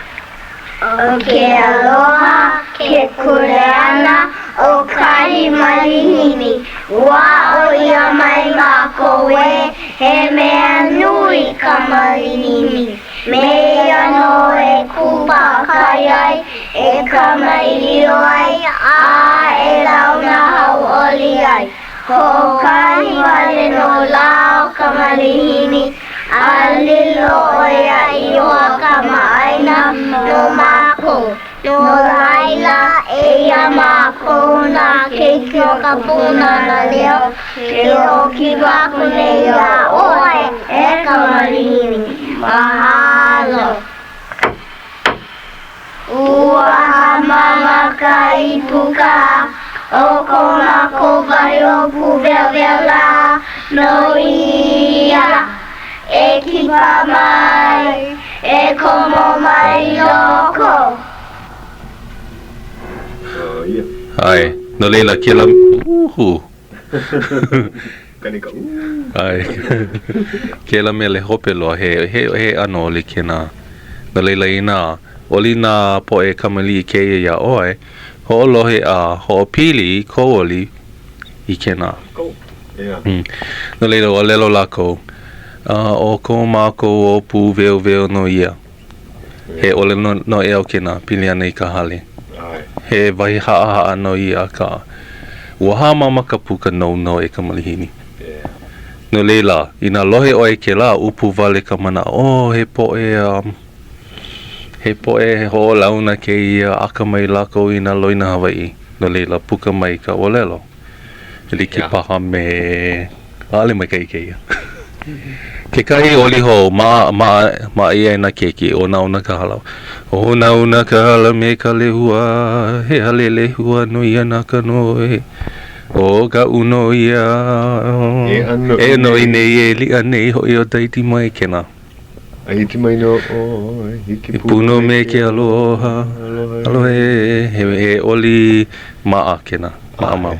O ke aloha, ke kuleana, o kahi malihini. Wa o ia mai ngā koe, he mea nui ka malihini. Mea no e kupa kai ai, e ka mailio ai, a e launa hau oli ai. Ho kahi wale no lao ka malihini, a lilo oia I hoa ka maaina no mako. No laila e ia mako na keiki o ka puna na leo, ke o ki wako nei a oe e ka malihini. Mahalo. Ua mama ka I puka, o ko mako vai o puvelvela, no ia, e kipa mai, e komo mai loko. Ai, no leila ke la Ai, ke la mele hope loa he ano oli ke na no leila ina oli na po e kamali ke ia oe ho'olohe a ho'opili ko oli I ke na no leila o lelo lako o ko mako o pu veo no ia he ole no e au ke na pili ana I ka hale he vai haa no ia ka waha mama ka puka no e ka malihini no leila ina lohe oe ke la upu vale ka mana he po e ho launa ke ia aka mai lako ina loina Hawai'i no leila puka mai ka olelo ili ki paha me ale mai kai ke ia ke kai oli ho ma ia na keki o nauna ka hala o nauna ka hala me ka lehua he hale lehua no ia na ka noe o ka uno ia e no I nei e li anei ho I o taiti mai kena Aiti mai no hiki puno me ke aloha he oli maa kena maa mau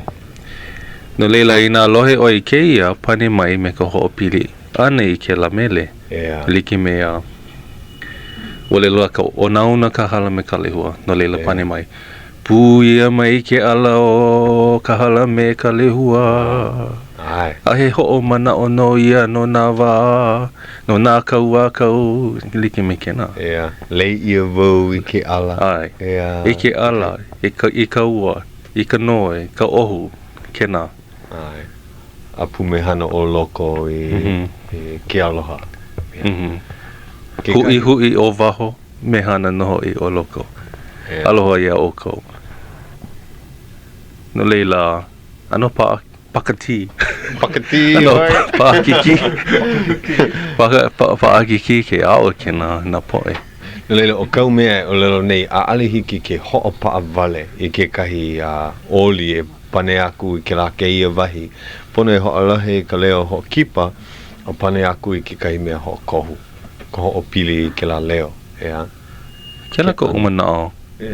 no leila ina lohe o I ke ia pane mai me ka ho'opili ane I ke la mele liki mea ole loa ka o nauna ka hala me ka lehua no leila pane mai pu ia mai ke ala o ka hala me ka lehua a he ho'o mana o no ia no na wā no nā kau liki me kena lei ia vau I ke ala I ke ala I ka ua I ka noe ka ohu kena a pumehana o loko I ke aloha hui o waho mehana noho I o loko aloha ia o kou no leila ano pakati ano paakiki paakiki ke ao ke na poe no leila o kau mea o lelo nei a ale hiki ke ho'opa vale I ke kahi oli e pane aku I ke la ke ia wahi pono e ho'olohe ka leo ho'okipa O pane aku I ke kai mea ho kohu. Ko ho pili ke la leo. Ea. Ke la ko umanao.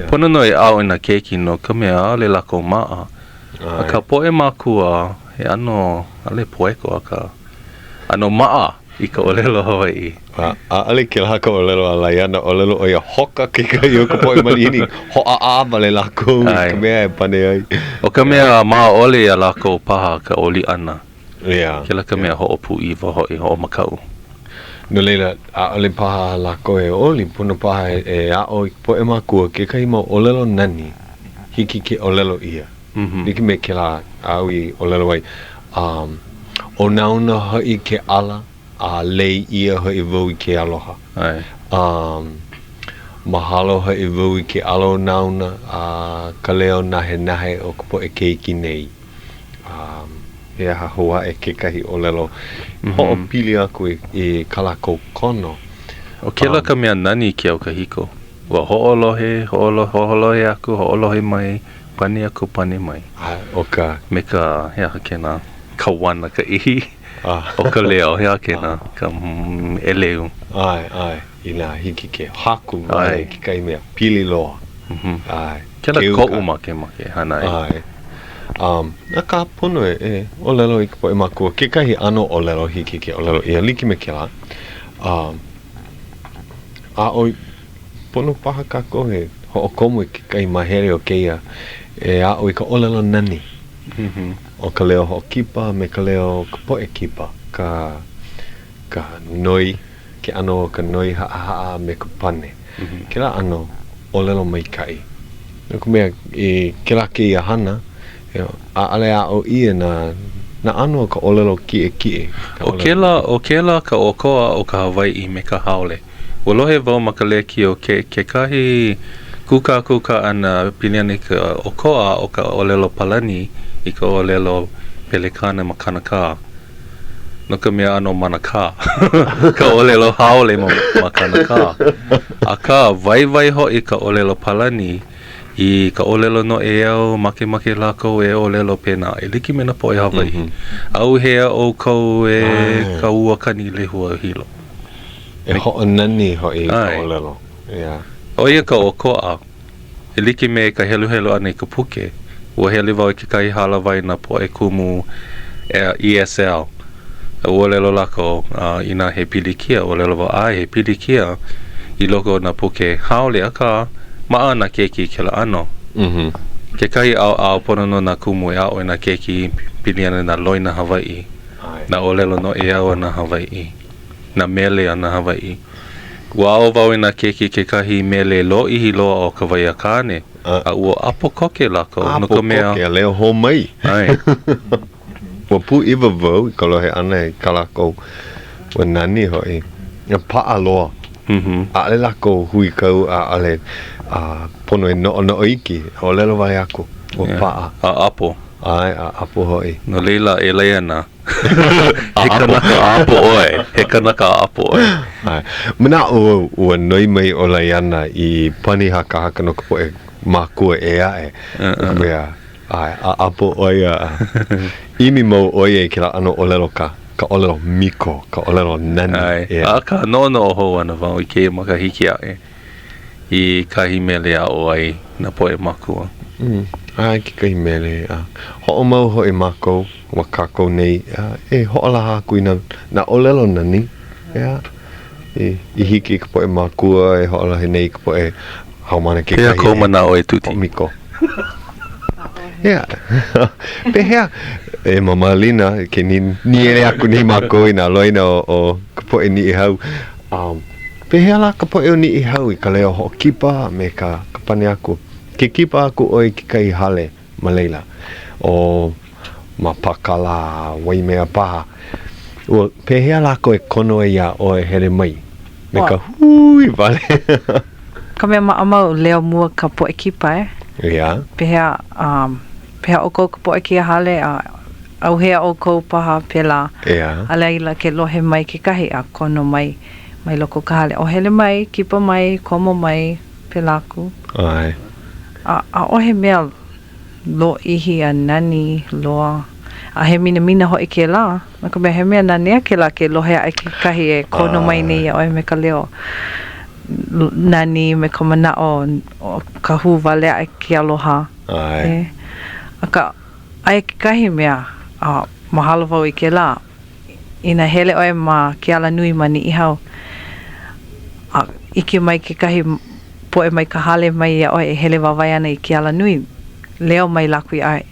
Pono no e au ina keiki no ka mea ale la ko maa. A ka poe makua e ano ale poeko a ka ano maa I ka olelo Hawai'i. Ale ke la haka olelo a laiana olelo o ia hoka ke kai o ka poe malini. Ho a male la ko ka mea e pane ai. O ka mea maa ole a la ko paha ka oli ana. Yeah. Ke la ka mea ho opu I ho ho makau. No leila, a ole paha la ko e oli, pono paha e a o poe makua ke kai mo olelo nani, hiki ke olelo ia. Niki me ke la au I olelo ai, o nauna hoi ke ala, a lei ia hoi vau I ke aloha. Mahalo hoi vau I ke alo nauna, a ka leo nahe o ka poe keiki nei. Ea hahua e ke kahi olelo ho pili aku I kalako kono. O ke la ka mea nani ki au kahiko. Wa ho'olohe aku, ho'olohe mai, pani aku pani mai. O ka me ka hea kena kawana ka ihi. O ka leo hea kena ka eleu. Ai, ina hiki ke haku mai ki kai mea pili loa. Ai. Ke la ko'u make hana ai. Na ka pono e olelo I ka poe makua. Ke kahi ano olelo hiki ke olelo ia liki me ke la. A oi pono paha ka kohe ho o komu I ke kai mahere o keia e a oi ka olelo nani. O ka leo ho kipa me ka leo ka poe kipa. Ka noi ke ano ka noi haa me ka pane. Ke la ano olelo mai kai. No ka mea ke la ke ia hana a ale a o ia na ano ka olelo kie. O ke la ka okoa o ka Hawai'i me ka haole. Walohe wau makaleki o ke kahi kuka ana piliani ka okoa o ka olelo palani I ka olelo pelekana ma kanaka. No ka mea ano manaka. Ka olelo haole ma kanaka. A ka vai ho I ka olelo palani I ka olelo no e au make lako e olelo pena e liki mena po e Hawai'i. Au hea o kou e ka ua kani lehua hilo. E ho nani ho I ka olelo. Yeah. O ia ka okoa. E liki me ka helu ana I ka puke. Ua hele wau I ke kai hala vai na po e kumu ESL. Ua lelo lako ina he pilikia. Ua lelo wau he pilikia I loko na puke haole aka maana keiki ke la ano. Ke kai au pono no na kumu e au na keiki piliana na loina Hawai'i. Na olelo no e au na Hawai'i. Na mele ana Hawai'i. Ua au wau na keiki ke kahi mele lo ihi loa o ka waiakane. A ua apo koke lako. Apo koke a leo ho mai. Ai. Ua pu iwa vau I kalohe ana e kalako ua nani hoi. Ia paa loa. A ale lako hui kau a ale pono e no iki. O lelo vai aku. Ua paa. A apo. Ai, a apo hoi. No leila e leana. He kanaka apo oe. He kanaka apo oe. Ai. Mana ua noi mai o laiana I pani haka no ka poe makua e ae. Mea, ai, a apo oe a. Imi mau oe ke la ano olelo ka olelo miko, ka olelo nani. Ai, a ka nono o hou ana wau I ke makahiki ae. I kahi mele a oai na poe makua. Ai, ki kahi mele. Ho'o mau hoi mako, wa kako nei. E ho'olaha kui na olelo nani. I hiki ka poe makua, e ho'olahe nei ka poe haumana ke kahi. Pea ko mana o e tuti. Miko. Pehea e mamalina ke ni ele aku ni mako I na loina o ka poe ni I hau. Pehea la ka poe o ni I hau I ka leo ho kipa me ka pane aku. Ke kipa aku oi ki kai hale ma leila. O ma pakala wai mea paha. Ua pehea la ko e kono e ia o e here mai. Me ka hui vale. Ka mea maamau leo mua ka poe kipa Ia. Pehea o kou ka poe ki a hale au hea o kou paha pela. Ia. A leila ke lohe mai ke kahi a kono mai loko ka hale. O hele mai, kipa mai, komo mai, pelaku. Ai. A ohe mea lo ihi a nani loa. A he mina hoi ke la. Ma ka mea he mea nanea ke la ke lohe ai ke kahi e kono mai nei ia oi me ka leo. Nani me ka mana o ka hu wale ai ke aloha. Ai. Aka ai ke kahi mea mahalo wau i ke la. Ina hele oi ma ke ala nui mani i hau. Ike mai ke kahi poe mai ka hale mai ia oi e hele wawai ana i ke ala nui. Leo mai laku i ai.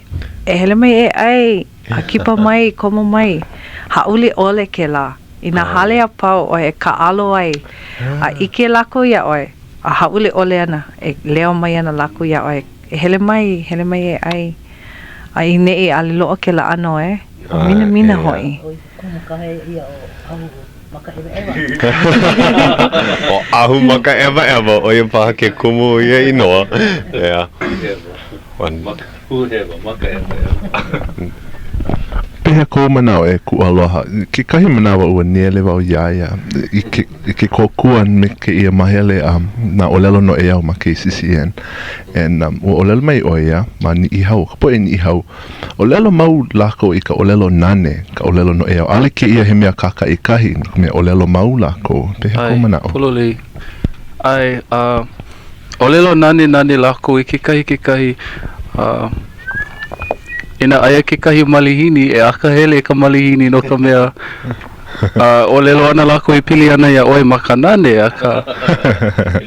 E hele mai e ai. A kipa mai, komo mai. Hauli ole ke la. Ina hale a pau oi e ka alo ai. A ike laku ia oi. A hauli ole ana. E leo mai ana laku ia oi. E hele mai e ai. A i ne e aliloa ke la ano e. Mina hoi. O ahu maka eva o ia paha ke kumu ia inoa. Yeah. Maka eva. Pehea kou manao e ku aloha. Ke kahi manawa ua niele wau iaia. I ke kokua me ke ia mahele na olelo no e au ma KCCN. And ua olelo mai o ia ma ni i hau. Kapo e ni i hau. Olelo mau lako i ka olelo nane ka olelo no e au. Ale ke ia he mea kaka i kahi me olelo mau lako. Pehea kou manao. Pololei. Ai, olelo nane lako i ke kahi ina aia ke kahi malihini e aka hele ka malihini no ka mea o lelo ana lako i pili ana ia oi makanane aka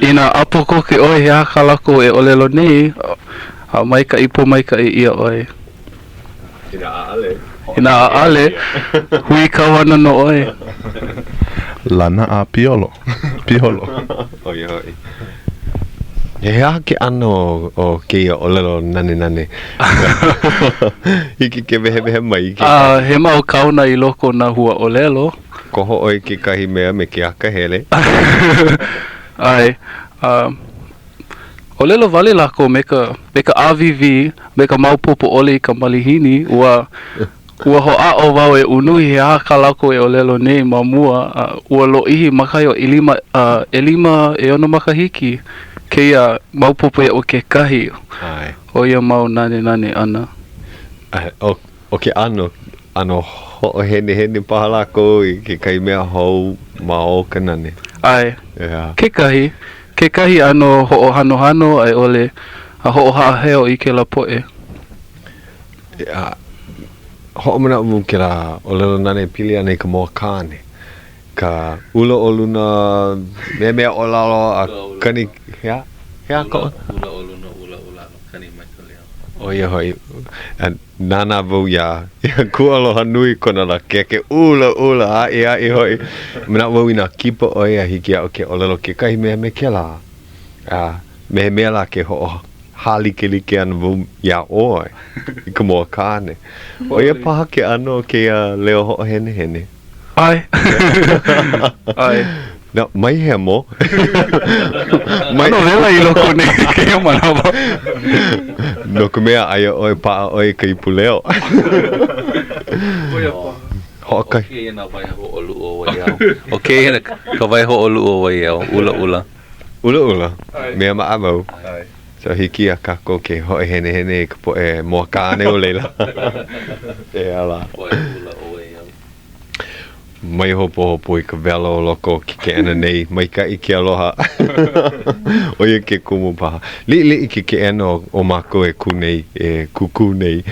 ina apoko ke oi he aka lako e o lelo nei maika ipo maika i ia oi ina aale hui kawana no oi Lana a piolo Oi. E hea ke ano o keia o lelo nane. Hiki ke vehe mai ke. He mau kauna i loko na hua o lelo. Koho oi ke kahi mea me ke aka hele. Ai, o lelo vale lako me ka AVV, me ka maupopo ole i ka malihini, ua ho a o wau e unuhi he aka lako e o lelo nei ma mua, ua lo ihi makai o elima e ono makahiki. Keia maupopo e o ke kahi. Ai. O ia mau nane ana. O ke ano ho hene paha lako i ke kai mea hou ma o ka nane. Ai. Yeah. Ke kahi ano ho hano ai ole a ho haheo i ke la poe. Ho mana umu ke la o lelo nane pili ane ka moa kāne. Ka ulo o luna mea o lalo a kani hea ko Ula kani mai ka leo. O ia hoi nana vau ia ku aloha nui kona la ke ula a ia hoi mana vau ina kipa o ia hiki a o ke olelo ke kahi mea me ke la me mea la ke ho hali ke like ana vau ia oi i ka moa kāne o ia paha ke ano ke leo ho hene Ai. Ai. No, mai he mo. Mai no vela i loko nei ke manawa. No ka mea aia oi paa oi ka ipuleo. Hokai. Okay, na vai ho olu o wai au. Okay, ka vai ho olu o wai au. Ula. Mea ma amau. So hiki a kako ke hoi hene ka po e moa kāne o leila. E ala. Ula o wai au. Mai hopo i ka vela o loko ki ke ana nei, mai ka i ke aloha. O ia ke kumu paha. Li i ke ana o mako e kunei, e kuku nei.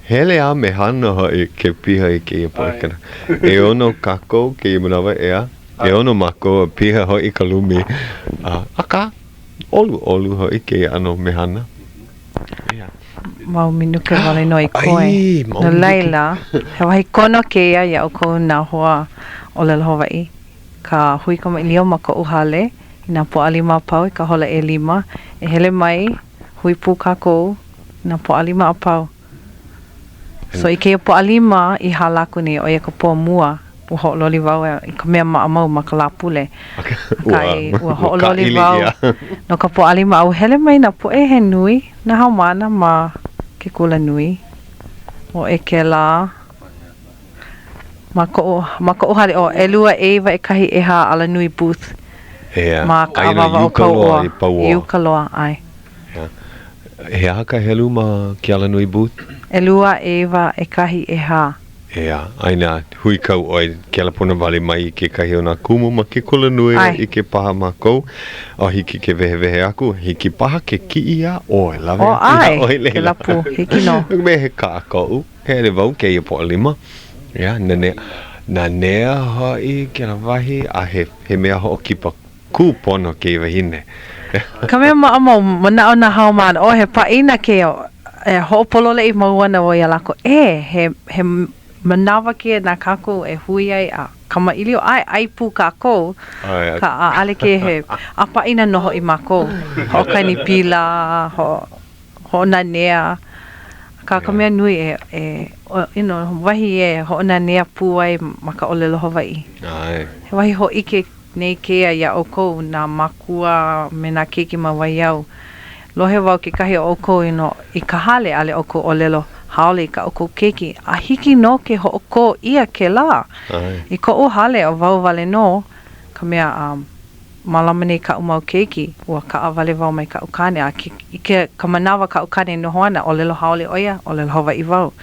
Hele a me hana hoi ke piha i ke ia poekana. E ono kako ke i manawa ea. E ono mako piha hoi i ka lumi. Aka, olu hoi ke ano me hana. Mau minuke wale no i koe. No leila, he wahi kono ke ia o kou nā hoa o lelo Hawai'i. Ka hui ka mai lio ma ka uhale, i nā po alima pau, i ka hola e lima. E hele mai, hui pū kākou, i nā po alima a pau. So i ke po alima i halaku ni o ia ka po mua, u ho'ololi wau i ka mea maamau ma ka lapule. Kai ua ho'ololi wau. No ka po alima au hele mai na po e he nui, na haumana ma ke kula nui. O e ke la. Ma ko uhale o elua eiva e kahi eha ala nui booth. Ma ka awawa o kaua. Iu ka loa, ai. He haka helu ma ke ala nui booth? Elua, Eva, Ekahi, Eha. Ea, aina hui kau oi ke la puna wale mai ke kahi o nā kumu ma ke kula nui I ke paha ma kou o hiki ke vehe aku hiki paha ke ki ia oi lawe o ai ke lapu hiki no me he ka kou he le vau ke ia po lima ya nene na nea hoi ke la wahi a he mea ho kipa ku pono ke wahine ka mea maamau mana o na haumana o he paina ke ho polole I mauana o ia lako he manawa ke na kako hui ai a kama ilio ai pu kako ka ale ke he apa ina noho I mako ho kani pila ho na nea ka kamea nui wahi ho na nea pu ai maka olelo Hawai'i he wahi ho ike nei kea ia oko na makua me na keki mawai au lohe wau ke kahi oko I ka hale ale oko olelo haole ka oko keki a hiki no ke ho'oko ia ke la I ko o hale o wau wale no ka mea malama nei ka umau keki ua ka a wale wau mai ka ukane a ke ka manawa ka ukane no hoana o lelo haole oia o lelo Hawai'i wau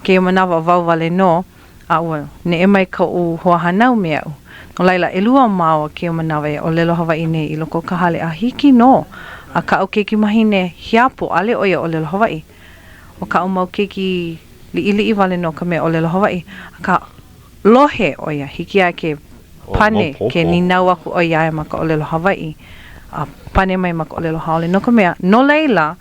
ke manawa wau wale no a ua ne e mai ka u hoa hanau mea u no laila elua maua ke manawa o lelo Hawai'i nei I loko ka hale a hiki no a ka o keki mahine hiapo ale oia o lelo Hawai'i o ka o mau keki li wale no ka mea o lelo Hawai'i ka lohe oia hiki a ke pane ke ninau aku oia e maka o lelo Hawai'i a pane mai maka o lelo haole no ka mea no leila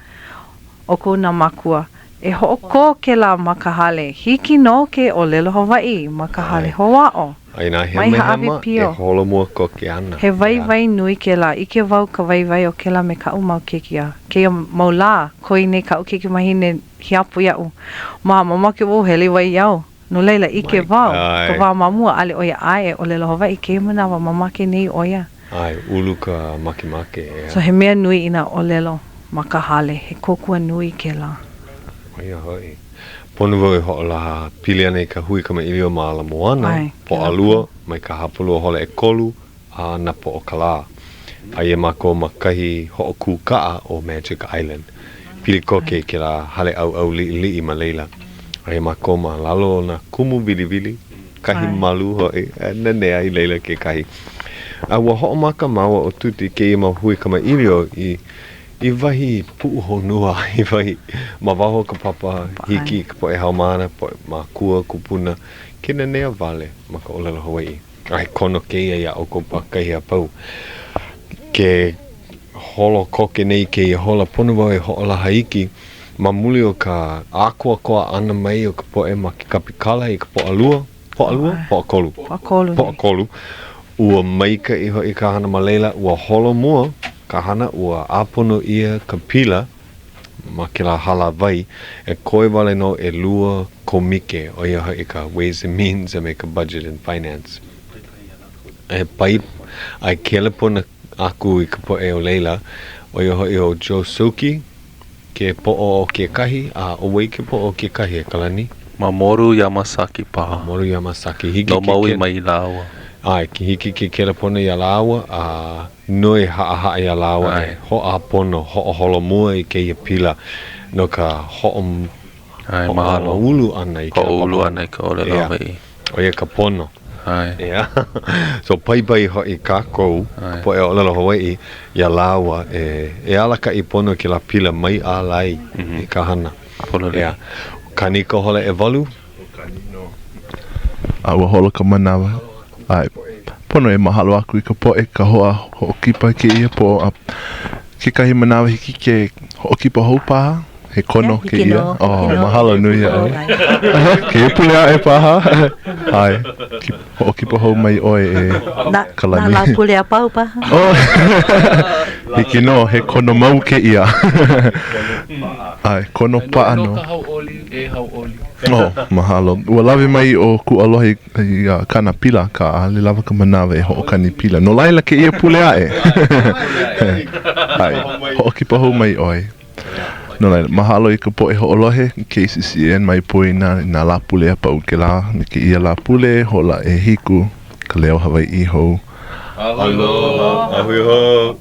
o ko na makua e ho'oko ke la maka hale hiki no ke o lelo Hawai'i maka hale hoa'o Aina he mehama e holo mua ko ke ana. He vai nui ke la, ike wau ka vai o ke la me ka umau keki a. Ke mau la, koi nei ka keki mahine hiapu iau. Mama ke wau heli wai iau. No leila ike wau, ka wā mamua ale oia ae o lelo Hawai'i ke manawa mamake nei oia. Ai, ulu ka make. So he mea nui ina o lelo maka hale, he kokua nui ke la. Oia hoi. Ponu wau ho'olaha pili ane ka hui kama ilio maala moana, po alua, mai ka hapulua hole e kolu, a na po o kala. Ai e mako makahi ho'oku kaa o Magic Island. Pili koke ke la hale au li ma leila. Ai e mako ma lalo na kumu vili, kahi malu hoi, nene ai leila ke kahi. A ua ho'omaka maua o tuti ke i ma hui kama ilio I wahi pu'uhonua, I wahi mawaho ka papa hiki ka po e haumana, po e makua kupuna, kina nea vale ma ka olelo Hawai'i. Ai kono keia ia o ko pakahi a pau. Ke holo koke nei ke I hola ponu wau e ho'ola haiki, ma muli o ka akua ana mai o ka po e ma ki kapikala I ka po alua, po akolu. Ua maika I hoi ka hana ma leila, ua holo mua, ka hana ua apono ia ka pila ma ke la hala vai e koe wale no e lua komike o ia hoi ka Ways and Means e me ka Budget and Finance. E pai ai kele pona aku I ka po e o leila o ia hoi o Joe Suki ke po o ke kahi a o wei ke po o ke kahi e Kalani. Mamoru Yamasaki paha. Mamoru Yamasaki. Hiki no maui mai lawa. Ai, ki hiki ke kele pona I lawa a noi haa I lawa e ho a pono ho holo mua I ke ia pila no ka ho mahalo ulu ana I ka ulu ana I ka ole Hawai'i. O ia ka pono. Ai. Yeah. So pai ho I kako po e ole Hawai'i ia lawa e ala ka I pono ke la pila mai a lai I ka hana. Yeah. Kaniko hole e walu? Kanino. A ua holo ka manawa. Ai, pono e mahalo aku I ka po e ka hoa ho'okipa ke ia po a ke kahi manawa hiki ke ho'okipa houpaha he kono ke ia. Mahalo nui ai. Ke pulea e paha. Ai, ho'okipa hou mai oe e Kalani. Na la pulea pau paha. Hiki no, he kono mau ke ia. Ai, kono paano. Ka hau oli e hau oli. Mahalo. Ua lawe mai o ku alohi I kana pila ka le lava ka manawa e ho'okani pila. No laila ke ia pulea e. Ai, ho'okipa hou mai oe. No laila, mahalo I ka po e ho'olohe KCCN mai pui na la pulea pau ke la ke ia la pule hola e hiku Ka Leo Hawaiʻi hou. Aloha. Ahui ho.